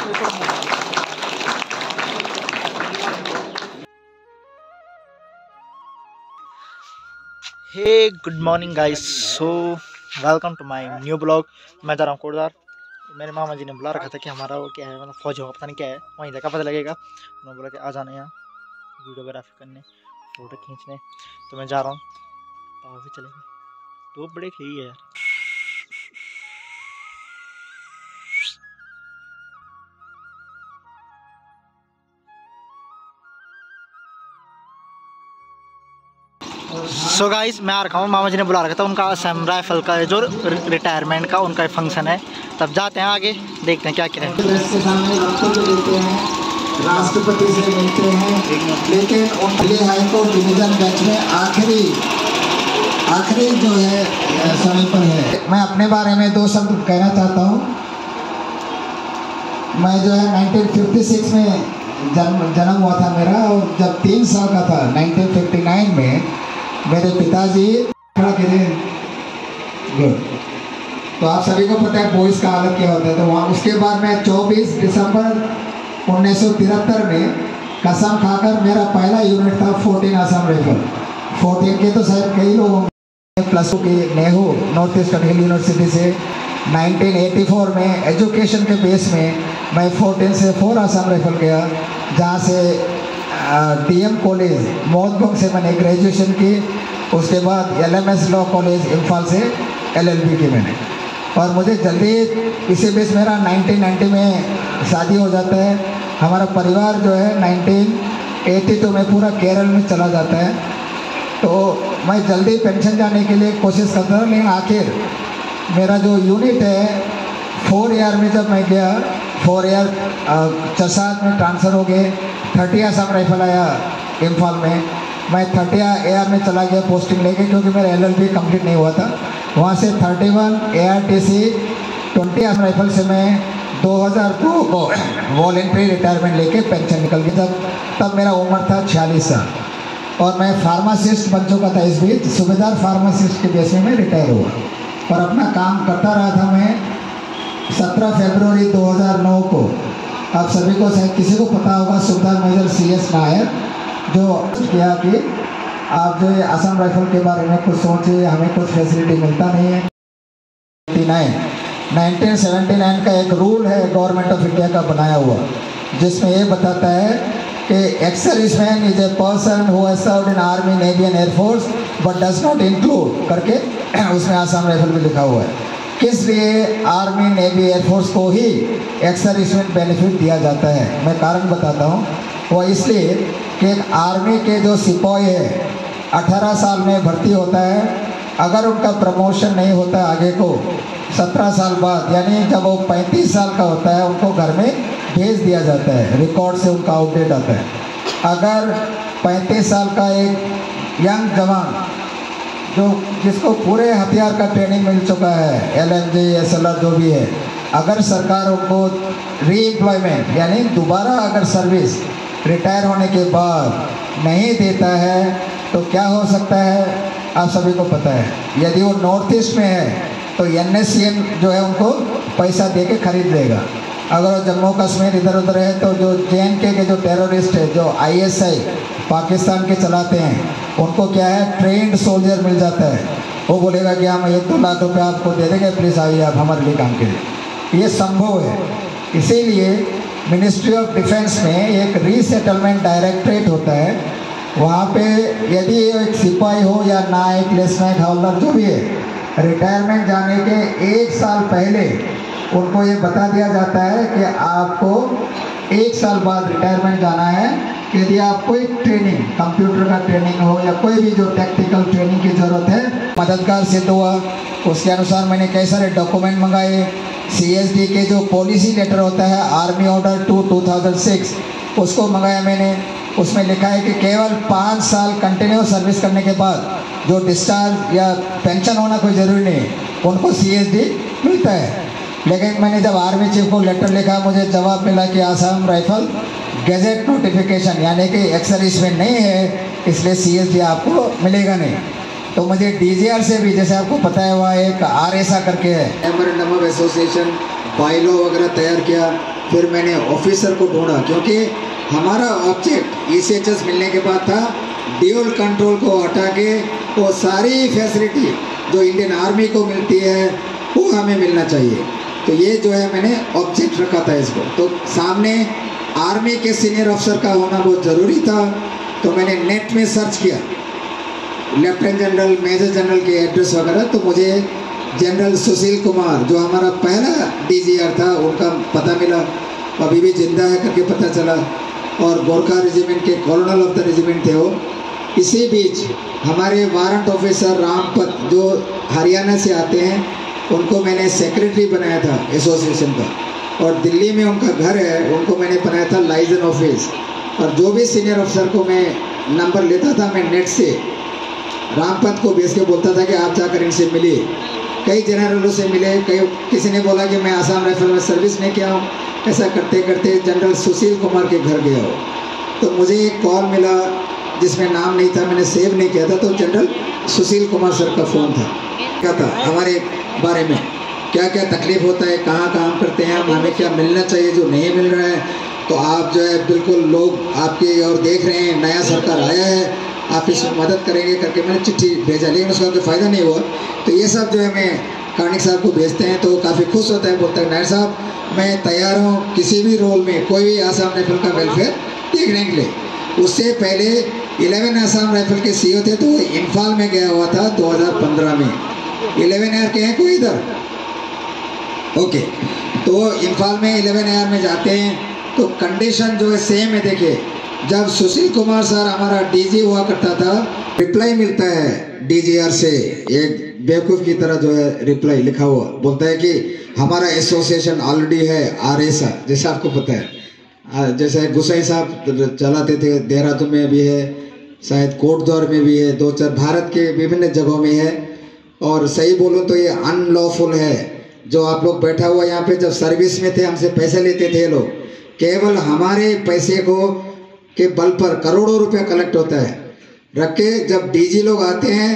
Hey good morning guys, so welcome to my new blog. मैं जा रहा हूँ कोटदार। मेरे मामा जी ने बुला रखा था कि हमारा वो क्या है, मतलब फौज होगा, पता नहीं क्या है, वहीं देखा पता लगेगा। उन्होंने बोला कि आ जाना यहाँ वीडियोग्राफी करने, फ़ोटो खींचने। तो मैं जा रहा हूँ, पाँव भी चलेगा। तो बड़े खी है यार। सो गाइस, मैं आ रखा हूँ, मामा जी ने बुला रखा था। उनका असम राइफल का जो रिटायरमेंट का उनका फंक्शन है, तब जाते हैं आगे, देखते हैं क्या क्या है। राष्ट्रपति से मिलते हैं, लेकिन दिल्ली हाईकोर्ट डिवीजन बेंच में आखिरी जो है समय पर है। मैं अपने बारे में 2 शब्द कहना चाहता हूँ। मैं जो है 1956 में जन्म हुआ था मेरा, और जब 3 साल का था 1959 में मेरे पिताजी गुड। तो आप सभी को पता है बॉयज़ का हालत क्या होता है। तो वहाँ उसके बाद मैं 24 दिसंबर 1973 में कसम खाकर, मेरा पहला यूनिट था 14 असम राइफल। 14 के तो शायद कई लोग +2 की नेहरू नॉर्थ ईस्टर्न हिल यूनिवर्सिटी से 1984 में एजुकेशन के बेस में मैं 14 से 4 असम राइफल गया, जहाँ से DM कॉलेज मोहतबुक से मैंने ग्रेजुएशन की। उसके बाद LMS लॉ कॉलेज इम्फाल से LLB की मैंने। और मुझे जल्दी इसी बेस मेरा 1990 में शादी हो जाता है। हमारा परिवार जो है 1982 में पूरा केरल में चला जाता है। तो मैं जल्दी पेंशन जाने के लिए कोशिश करता था, लेकिन आखिर मेरा जो यूनिट है 4 ईयर में जब मैं गया, 4 ईयर 6-7 में ट्रांसफ़र हो गए। 30 असम राइफल आया इम्फाल में। मैं 30 AR में चला गया पोस्टिंग लेके, क्योंकि मेरा LLB कंप्लीट नहीं हुआ था। वहाँ से 31 ARTC 20 असम राइफल से मैं 2002 को वॉलेंट्री रिटायरमेंट लेके पेंशन निकल गया। तब मेरा उम्र था 46 साल, और मैं फार्मासिस्ट बन चुका था। इस बीच सूबेदार फार्मासिस्ट के बेस में मैं रिटायर हुआ और अपना काम करता रहा था। मैं 17 फरवरी 2009 को, आप सभी को शायद किसी को पता होगा, सूबेदार मेजर CS नायर जो किया कि आप जो ये असम राइफल के बारे में कुछ सोचिए, हमें कुछ फैसिलिटी मिलता नहीं है। 1979 का एक रूल है गवर्नमेंट ऑफ इंडिया का बनाया हुआ, जिसमें ये बताता है कि ex serviceman is a person who has served in army, navy and air force but does not include करके उसमें असम राइफल भी लिखा हुआ है। किस लिए आर्मी, नेवी, एयरफोर्स को ही एक्स सर्विसमैन बेनिफिट दिया जाता है, मैं कारण बताता हूँ। वो इसलिए कि एक आर्मी के जो सिपाही है 18 साल में भर्ती होता है, अगर उनका प्रमोशन नहीं होता आगे को 17 साल बाद, यानी जब वो 35 साल का होता है, उनको घर में भेज दिया जाता है। रिकॉर्ड से उनका आउटडेट आता है। अगर 35 साल का एक यंग जवान जिसको पूरे हथियार का ट्रेनिंग मिल चुका है, LMG, SLR जो भी है, अगर सरकार उनको रीएम्प्लॉयमेंट यानी दोबारा अगर सर्विस रिटायर होने के बाद नहीं देता है, तो क्या हो सकता है आप सभी को पता है। यदि वो नॉर्थ ईस्ट में है तो NSCN जो है उनको पैसा दे के खरीद लेगा। अगर वो जम्मू कश्मीर इधर उधर है तो जो JNK के जो टेररिस्ट है, जो ISI पाकिस्तान के चलाते हैं, उनको क्या है, ट्रेंड सोल्जर मिल जाता है। वो बोलेगा कि हम 1-2 लाख रुपए आपको दे देंगे, प्लीज़ आइए आप हमारे लिए काम कीजिए। ये संभव है। इसीलिए मिनिस्ट्री ऑफ डिफेंस में एक रीसेटलमेंट डायरेक्टरेट होता है। वहाँ पे यदि एक सिपाही हो या नायक, लेफ्टिनेंट, हवलदार जो भी है, रिटायरमेंट जाने के 1 साल पहले उनको ये बता दिया जाता है कि आपको 1 साल बाद रिटायरमेंट जाना है। यदि आप कोई ट्रेनिंग, कंप्यूटर का ट्रेनिंग हो या कोई भी जो टेक्निकल ट्रेनिंग की ज़रूरत है, मददगार सिद्ध हुआ। उसके अनुसार मैंने कई सारे डॉक्यूमेंट मंगाए। CSD के जो पॉलिसी लेटर होता है, आर्मी ऑर्डर 2006, उसको मंगाया मैंने। उसमें लिखा है कि केवल 5 साल कंटिन्यू सर्विस करने के बाद जो डिस्चार्ज या पेंशन होना कोई ज़रूरी नहीं, उनको CSD मिलता है। लेकिन मैंने जब आर्मी चीफ को लेटर लिखा, मुझे जवाब मिला कि असम राइफल गैजेट नोटिफिकेशन यानी कि एक्स सर्विसमैन नहीं है, इसलिए CSD आपको मिलेगा नहीं। तो मुझे DGR से भी, जैसे आपको पता है, वहाँ एक RSA करके है, मेमोरेंडम ऑफ एसोसिएशन बायलॉ वगैरह तैयार किया। फिर मैंने ऑफिसर को ढूंढा, क्योंकि हमारा ऑब्जेक्ट ECHS मिलने के बाद था ड्यूल कंट्रोल को हटा के वो सारी फैसिलिटी जो इंडियन आर्मी को मिलती है वो हमें मिलना चाहिए। तो ये जो है मैंने ऑब्जेक्ट रखा था इसको। तो सामने आर्मी के सीनियर अफसर का होना बहुत ज़रूरी था। तो मैंने नेट में सर्च किया लेफ्टिनेंट जनरल, मेजर जनरल के एड्रेस वगैरह, तो मुझे जनरल सुशील कुमार जो हमारा पहला DGR था उनका पता मिला, अभी भी जिंदा है करके पता चला, और गोरखा रेजिमेंट के कॉलोनल ऑफ द रेजिमेंट थे वो। इसी बीच हमारे वारंट ऑफिसर रामपत जो हरियाणा से आते हैं उनको मैंने सेक्रेटरी बनाया था एसोसिएशन का, और दिल्ली में उनका घर है, उनको मैंने बनाया था लाइजन ऑफिस। और जो भी सीनियर अफसर को मैं नंबर लेता था मैं नेट से रामपत को भेज के बोलता था कि आप जाकर इनसे मिलिए। कई जनरलों से मिले, किसी ने बोला कि मैं आसाम राइफल में सर्विस नहीं किया हूँ। ऐसा करते करते जनरल सुशील कुमार के घर गया हो, तो मुझे एक कॉल मिला जिसमें नाम नहीं था, मैंने सेव नहीं किया था। तो जनरल सुशील कुमार सर का फ़ोन था। क्या था हमारे बारे में, क्या क्या तकलीफ होता है, कहाँ काम करते हैं हम, हमें क्या मिलना चाहिए जो नहीं मिल रहा है। तो आप जो है बिल्कुल लोग आपकी और देख रहे हैं, नया सरकार आया है, आप इसमें मदद करेंगे करके मैंने चिट्ठी भेजा, लेकिन उसका कोई फ़ायदा नहीं हुआ। तो ये सब जो है मैं कार्निक साहब को भेजते हैं तो काफ़ी खुश होता है, बोलता है नायर साहब मैं तैयार हूँ किसी भी रोल में, कोई भी आसाम राइफल का वेलफेयर देखने के लिए। उससे पहले 11 आसाम राइफल के CEO थे, तो वो इम्फाल में गया हुआ था 2015 में। 11 AR के हैं कोई इधर? ओके, तो इम्फाल में 11 AR में जाते हैं तो कंडीशन जो है सेम है। देखिए, जब सुशील कुमार सर हमारा DG हुआ करता था, रिप्लाई मिलता है DGR से, एक बेवकूफ़ की तरह जो है रिप्लाई लिखा हुआ, बोलता है कि हमारा एसोसिएशन ऑलरेडी है RSR, जैसा आपको पता है, जैसे गुसाई साहब चलाते थे, देहरादून में भी है, शायद कोटद्वार में भी है, 2-4 भारत के विभिन्न जगहों में है। और सही बोलूँ तो ये अनलॉफुल है। जो आप लोग बैठा हुआ यहाँ पे, जब सर्विस में थे हमसे पैसे लेते थे लोग, केवल हमारे पैसे को के बल पर करोड़ों रुपया कलेक्ट होता है रख के। जब DG लोग आते हैं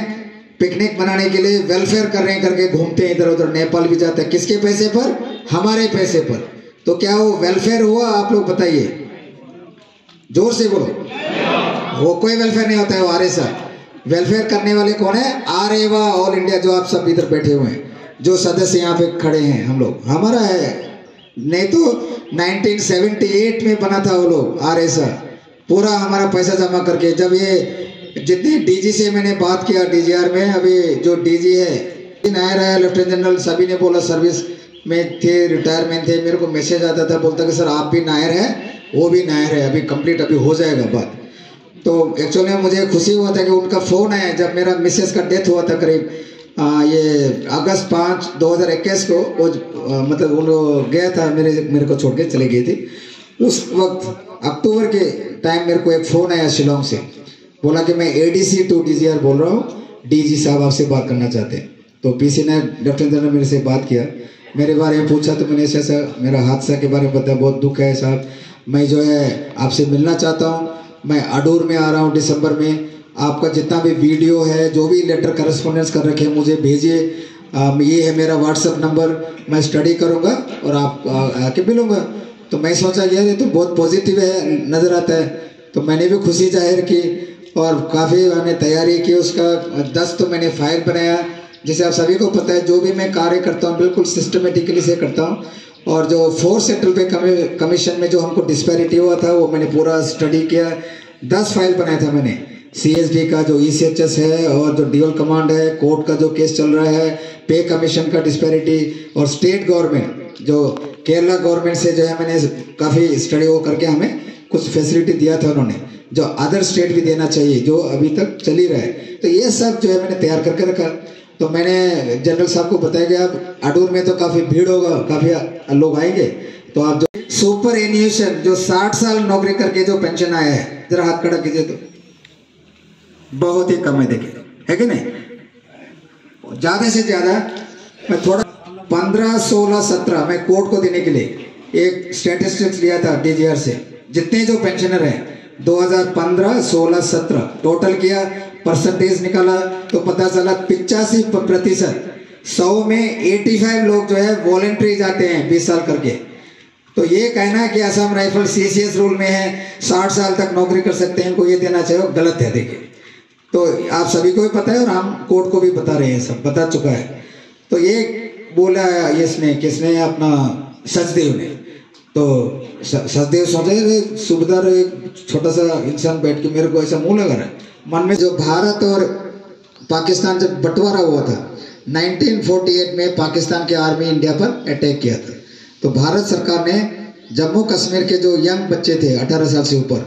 पिकनिक मनाने के लिए, वेलफेयर कर रहे हैं करके घूमते हैं इधर उधर, नेपाल भी जाते हैं, किसके पैसे पर? हमारे पैसे पर। तो क्या वो वेलफेयर हुआ? आप लोग बताइए, जोर से बोलो। वो कोई वेलफेयर नहीं होता है, वो RSR। वेलफेयर करने वाले कौन है? आरेवा ऑल इंडिया, जो आप सब इधर बैठे हुए हैं, जो सदस्य यहाँ पे खड़े हैं, हम लोग, हमारा है। नहीं तो 1978 में बना था वो लोग RSR, पूरा हमारा पैसा जमा करके। जब ये जितने DG से मैंने बात किया DGR में, अभी जो DG है नायर है, लेफ्टिनेंट जनरल, सभी ने बोला सर्विस में थे, रिटायरमेंट थे। मेरे को मैसेज आता था, बोलता कि सर आप भी नायर है, वो भी नायर है, अभी कंप्लीट अभी हो जाएगा बात। तो एक्चुअली मुझे खुशी हुआ था कि उनका फ़ोन आया जब मेरा मिसेस का डेथ हुआ था, करीब ये अगस्त 5, 2021 को। वो मतलब वो गया था, मेरे को छोड़ के चले गए थे। उस वक्त अक्टूबर के टाइम मेरे को एक फ़ोन आया शिलोंग से, बोला कि मैं ADC to DGR बोल रहा हूँ, DG साहब आपसे बात करना चाहते हैं। तो PC ने, लेफ्टिनेंट जनरल, मेरे से बात किया, मेरे बारे में पूछा। तो मैंने ऐसा मेरा हादसा के बारे में बताया, बहुत दुख है साहब, मैं जो है आपसे मिलना चाहता हूँ, मैं अडूर में आ रहा हूँ दिसंबर में, आपका जितना भी वीडियो है, जो भी लेटर करस्पॉन्डेंस कर रखे मुझे भेजिए, ये है मेरा WhatsApp नंबर, मैं स्टडी करूँगा और आप आके मिलूँगा। तो मैं सोचा यार ये तो बहुत पॉजिटिव है, नज़र आता है। तो मैंने भी खुशी जाहिर की और काफ़ी मैंने तैयारी की उसका। 10 तो मैंने फाइल बनाया। जैसे आप सभी को पता है, जो भी मैं कार्य करता हूँ बिल्कुल सिस्टमेटिकली से करता हूँ। और जो 4 सेंट्रल पे कमीशन में जो हमको डिस्पैरिटी हुआ था, वो मैंने पूरा स्टडी किया। 10 फाइल बनाया था मैंने, CSD का जो ECHS है, और जो ड्यूल कमांड है, कोर्ट का जो केस चल रहा है, पे कमीशन का डिस्पैरिटी, और स्टेट गवर्नमेंट जो केरला गवर्नमेंट से जो है मैंने काफ़ी स्टडी वो करके हमें कुछ फैसिलिटी दिया था उन्होंने, जो अदर स्टेट भी देना चाहिए, जो अभी तक चल ही रहा है। तो ये सब जो है मैंने तैयार करके रखा। तो मैंने जनरल साहब को बताया कि आप अडूर में तो काफ़ी भीड़ होगा, काफ़ी लोग आएंगे, तो आप जो सुपर एन्यूएशन जो 60 साल नौकरी करके जो पेंशन आया है, जरा हाथ खड़ा कीजिए। तो बहुत ही कम है, देखिए, है कि नहीं? ज़्यादा से ज़्यादा मैं थोड़ा 15, 16, 17 मैं कोर्ट को देने के लिए एक स्टैटिस्टिक्स लिया था DGR से, जितने जो पेंशनर हैं 2015, 16, 17 टोटल किया, परसेंटेज निकाला तो पता चला 85% 100 में 85 लोग जो है वॉलेंट्री जाते हैं 20 साल करके। तो ये कहना कि असम राइफल CCS रूल में है 60 साल तक नौकरी कर सकते हैं, इनको ये देना चाहिए, गलत है। देखिए, तो आप सभी को भी पता है और हम कोर्ट को भी बता रहे हैं, सब बता चुका है। तो ये बोला इसने, किसने, अपना सचदेव ने। तो सचदेव सोचे सुबेदार एक छोटा सा इंसान बैठ के मेरे को ऐसा मुंह लगा रहा है मन में। जो भारत और पाकिस्तान जब बंटवारा हुआ था 1948 में, पाकिस्तान की आर्मी इंडिया पर अटैक किया था। तो भारत सरकार ने जम्मू कश्मीर के जो यंग बच्चे थे 18 साल से ऊपर,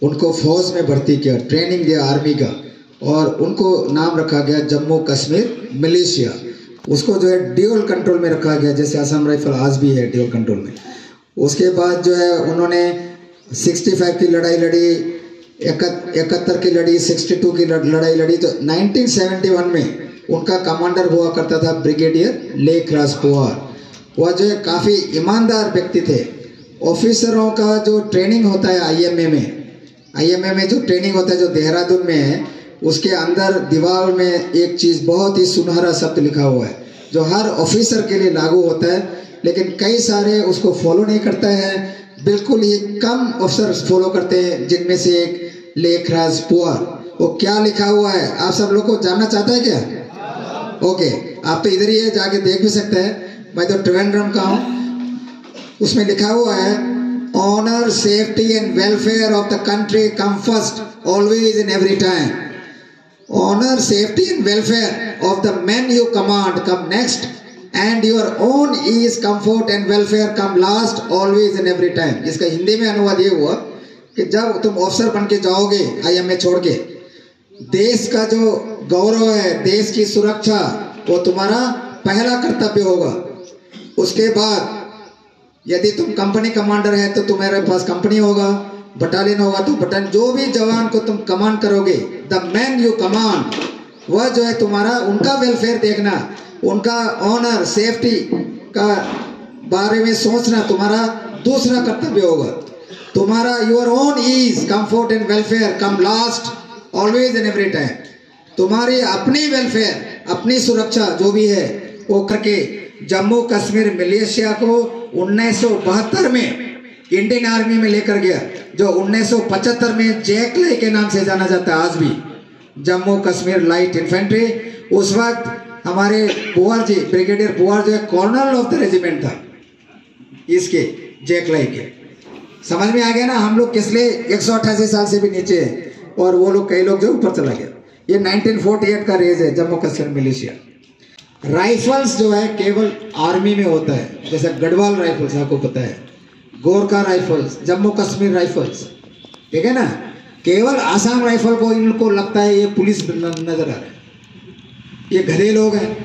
उनको फौज में भर्ती किया, ट्रेनिंग दिया आर्मी का, और उनको नाम रखा गया जम्मू कश्मीर मिलिशिया। उसको जो है ड्यूअल कंट्रोल में रखा गया, जैसे असम राइफल आज भी है ड्यूअल कंट्रोल में। उसके बाद जो है उन्होंने 65 की लड़ाई लड़ी, 71 की लड़ी, 62 की लड़ाई लड़ी। तो 1971 में उनका कमांडर हुआ करता था ब्रिगेडियर लेखराज पोवार। वह जो है काफ़ी ईमानदार व्यक्ति थे। ऑफिसरों का जो ट्रेनिंग होता है IMA में जो ट्रेनिंग होता है जो देहरादून में है, उसके अंदर दीवार में एक चीज़ बहुत ही सुनहरा शब्द लिखा हुआ है जो हर ऑफिसर के लिए लागू होता है, लेकिन कई सारे उसको फॉलो नहीं करते हैं। बिल्कुल ही कम ऑफिसर फॉलो करते हैं, जिनमें से एक लेखराज पोवार। वो क्या लिखा हुआ है आप सब लोग को जानना चाहता है क्या? ओके, आप तो इधर ही है, जाके देख भी सकते हैं। मैं तो त्रिवेंद्रम का हूँ। उसमें लिखा हुआ है, honour, safety and welfare of the country come first always in every time. Honour, safety and welfare of the man you command come next, and your own ease, comfort and welfare come last always in every time. इसका हिंदी में अनुवाद ये हुआ कि जब तुम officer बन के जाओगे IMA छोड़ के, देश का जो गौरव है, देश की सुरक्षा, वो तुम्हारा पहला कर्तव्य होगा। उसके बाद यदि तुम कंपनी कमांडर है तो तुम्हारे पास कंपनी होगा, बटालियन होगा तो बटालियन, जो भी जवान को तुम कमांड करोगे, द मैन यू कमांड, वह जो है तुम्हारा, उनका वेलफेयर देखना, उनका ऑनर, सेफ्टी का बारे में सोचना तुम्हारा दूसरा कर्तव्य होगा। तुम्हारा your own ease, comfort and welfare come last always and every time. तुम्हारी अपनी वेलफेयर, अपनी सुरक्षा जो भी है वो करके जम्मू कश्मीर मिलिशिया को 1972 में इंडियन आर्मी में लेकर गया, जो 1975 में जैक लाई के नाम से जाना जाता है आज भी, जम्मू कश्मीर लाइट इन्फेंट्री। उस वक्त हमारे पोवार जी, ब्रिगेडियर पोवार जो है कर्नल ऑफ द रेजिमेंट था इसके, जैक लाई के। समझ में आ गया ना, हम लोग किस लिए 188 साल से भी नीचे है और वो लोग, कई लोग जो ऊपर चला गया। ये 1948 का रेज है जम्मू कश्मीर मिलिशिया। राइफल्स जो है केवल आर्मी में होता है, जैसे गढ़वाल राइफल्स आपको पता है, गोरखा राइफल्स, जम्मू कश्मीर राइफल्स, ठीक है ना। केवल आसाम राइफल को इनको लगता है ये पुलिस नजर आ रहा है, ये गधे लोग हैं।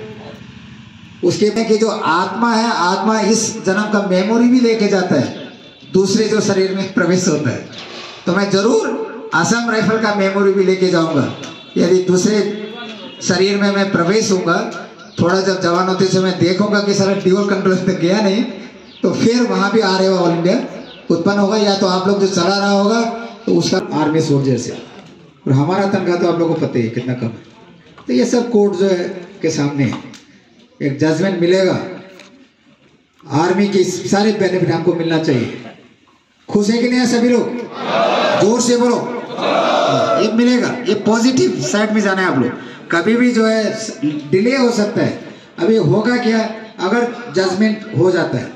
उसके बाद की जो आत्मा है, आत्मा इस जन्म का मेमोरी भी लेके जाता है, दूसरे जो शरीर में प्रवेश होता है। तो मैं जरूर आसाम राइफल का मेमोरी भी लेके जाऊंगा। यदि दूसरे शरीर में मैं प्रवेश होऊंगा, थोड़ा जब जवान होते समय देखूंगा कि सारा ड्यूअल कंट्रोल तक गया नहीं, तो फिर वहां भी आ रहे हो ऑल इंडिया उत्पन्न होगा, या तो आप लोग जो चला रहा होगा तो उसका आर्मी सोल्जर से, और हमारा तनख्वाह तो आप लोगों को पता ही कितना कम है। तो ये सब कोर्ट जो है के सामने एक जजमेंट मिलेगा, आर्मी की सारे बेनिफिट हमको मिलना चाहिए। खुश है कि नहीं है सभी लोग? जोर से बोलो। ये मिलेगा, ये पॉजिटिव साइड में जाना है आप लोग। कभी भी जो है डिले हो सकता है, अभी होगा क्या अगर जजमेंट हो जाता है,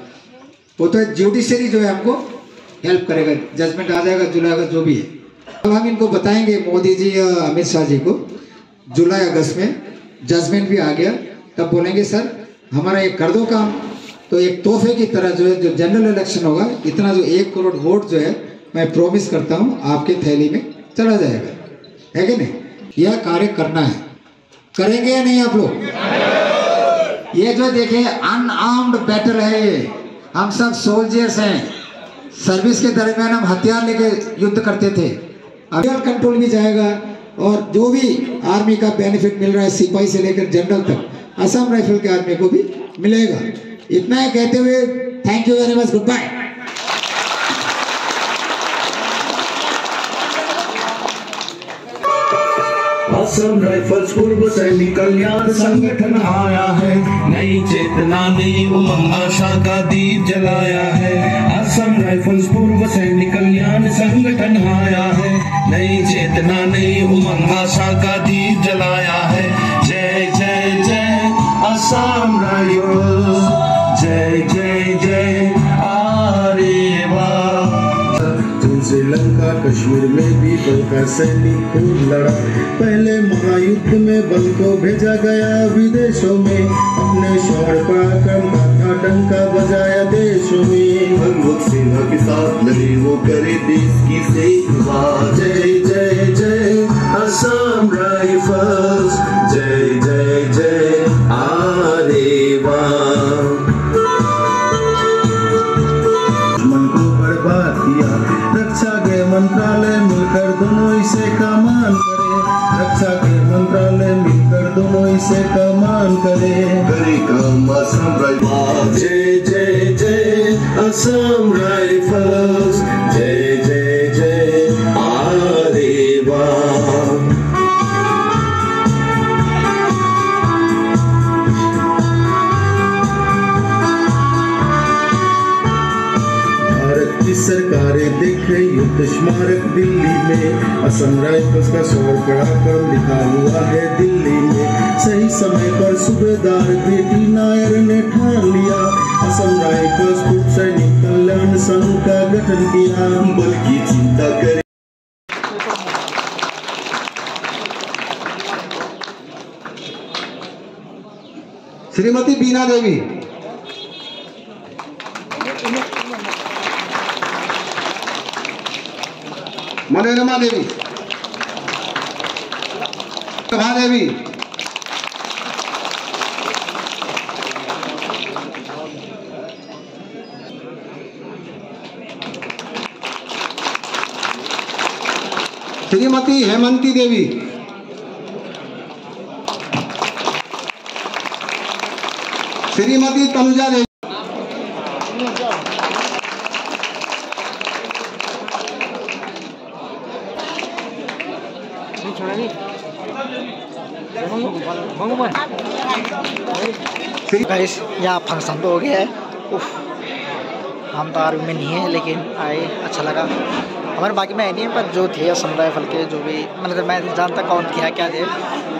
वो तो जुडिशरी जो है हमको हेल्प करेगा, जजमेंट आ जाएगा जुलाई अगस्त जो भी है। अब हम इनको बताएंगे, मोदी जी या अमित शाह जी को, जुलाई अगस्त में जजमेंट भी आ गया, तब बोलेंगे सर हमारा एक कर दो काम। तो एक तोहफे की तरह जो है, जो जनरल इलेक्शन होगा, इतना जो 1 करोड़ वोट जो है मैं प्रॉमिस करता हूँ आपके थैली में चला जाएगा, है कि नहीं? यह कार्य करना है, करेंगे या नहीं आप लोग? ये जो देखिए अनआर्म्ड बैटल है, ये हम सब सोल्जर्स हैं, सर्विस के दरमियान हम हथियार लेके युद्ध करते थे। अब कंट्रोल भी जाएगा, और जो भी आर्मी का बेनिफिट मिल रहा है सिपाही से लेकर जनरल तक, असम राइफल के आदमी को भी मिलेगा। इतना ही कहते हुए thank you very much, good bye. Assam rifles पूर्व सैनिक कल्याण संगठन आया है, नई चेतना नई उमंग आशा का दीप जलाया है। असम राइफल्स पूर्व सैनिक कल्याण संगठन आया है, नई चेतना नई उमंग आशा का दीप जलाया है। जय जय जय असम राइफल्स, जय जय जय आरे वाह। श्रीलंका कश्मीर में भी बल का सैनिक खूब लड़ा, पहले महायुद्ध में बल को भेजा गया विदेशों में, अपने शौर्य पराक्रम का था डंका बजाया देशों में। भगवत सेना के साथ लड़े वो करे देश की सेवा। जय जय जय असम राइफल्स, जय जय जय आरे वाह। रक्षा के मंत्रालय मिलकर दोनों इसे का मान करे, रक्षा के मंत्रालय मिलकर दोनों इसे का मान करे। काम असम राइफल्स, जय जय जय असम राइफल्स, जय जय जय आरे वाह। सरकारें देखे युद्ध स्मारक दिल्ली में, असम राइफल्स का शौर्य पराक्रम लिखा हुआ है दिल्ली में। सही समय पर सूबेदार बेटी नायर ने ठान लिया, असम राइफल्स पूर्व सैनिक कल्याण संघ का गठन किया। बल की चिंता करे श्रीमती बीना देवी, मनोरमा देवी, प्रभा देवी, श्रीमती हेमंती देवी, श्रीमती तनुजा देवी, गाइस यहाँ फंक्शन तो हो गया है। उफ, हम तो आर्मी में नहीं है लेकिन आए, अच्छा लगा। हमारे बाकी में नहीं है, पर जो थे असम राइफल के जो भी मतलब मैं जानता कौन किया क्या थे।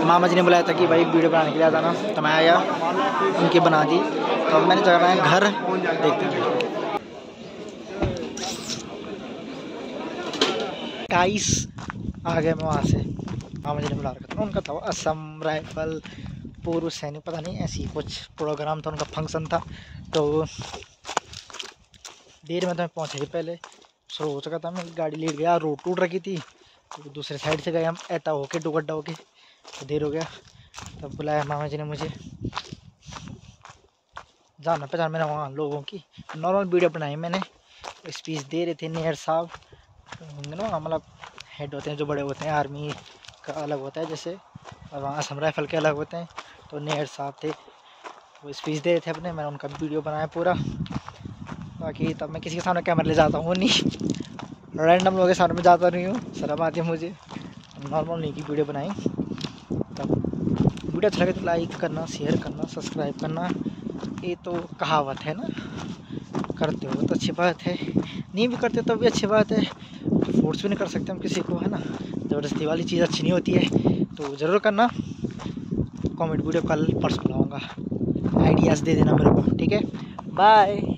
मामा जी ने बुलाया था कि भाई वीडियो बनाने के लिए आता ना, तो मैं आया, उनकी बना दी। तो अब मैंने जगह है घर, देखते हैं गाइस। आ गए मैं वहाँ से, मामा जी ने बुला रखा था, उनका था असम राइफल पूर्व सैनिक, पता नहीं ऐसी कुछ प्रोग्राम था, उनका फंक्शन था। तो देर में तो मैं पहुँचे ही पहले, शुरू हो चुका था। मैं गाड़ी लेट गया, रोड टूट रखी थी, तो दूसरे साइड से गए हम, ऐसा होके डुगड्डा होके, तो देर हो गया। तब बुलाया मामा जी ने मुझे, जाना पहचान मैंने वहाँ लोगों की नॉर्मल वीडियो बनाई मैंने। स्पीच दे रहे थे नेहर साहब, होंगे ना, मतलब हेड होते हैं जो बड़े होते हैं, आर्मी का अलग होता है जैसे, और वहाँ असम राइफल के अलग होते हैं। तो नेहर साहब थे, वो स्पीच दे रहे थे अपने, मैंने उनका वीडियो बनाया पूरा। बाकी तब मैं किसी के सामने कैमरा ले जाता हूँ नहीं, रैंडम लोगों के सामने में जाता नहीं हूँ, शर्म आती है मुझे। नॉर्मल नहीं की वीडियो बनाई। तब वीडियो अच्छा लगे तो लाइक करना, शेयर करना, सब्सक्राइब करना, ये तो कहावत है ना, करते हो तो अच्छी बात है, नहीं भी करते तो भी अच्छी बात है। तो फोर्स भी नहीं कर सकते हम किसी को, है ना, ज़बरदस्ती वाली चीज़ अच्छी नहीं होती है। तो ज़रूर करना। कॉमेडी वीडियो कल परसों बनाऊँगा, आइडियाज़ दे देना मेरे को, ठीक है। बाय।